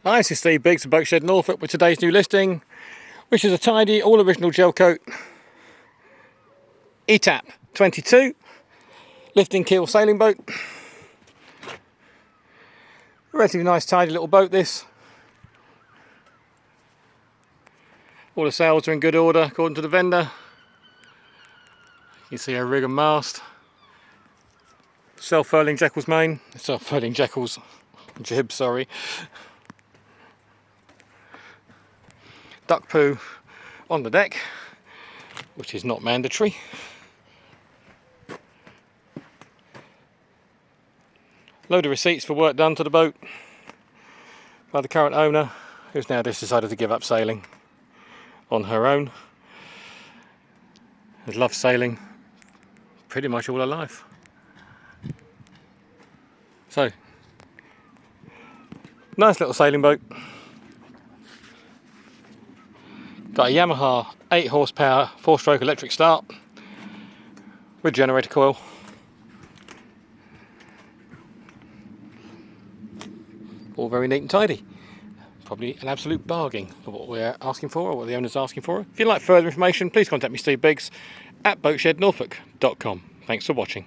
Hi, this is Steve Biggs from Boatshed Norfolk with today's new listing, which is a tidy, all original gel coat Etap 22 lifting keel sailing boat. A relatively nice tidy little boat this. All the sails are in good order according to the vendor. You can see our rig and mast. Self-furling Jekyll's main, self-furling Jekyll's jib, sorry. Duck poo on the deck, which is not mandatory. Load of receipts for work done to the boat by the current owner, who's now just decided to give up sailing on her own. Has loved sailing pretty much all her life. So, nice little sailing boat. Got a Yamaha 8 horsepower 4-stroke electric start with generator coil. All very neat and tidy. Probably an absolute bargain for what we're asking for, or what the owner's asking for. If you'd like further information, please contact me, Steve Biggs, at boatshednorfolk.com. Thanks for watching.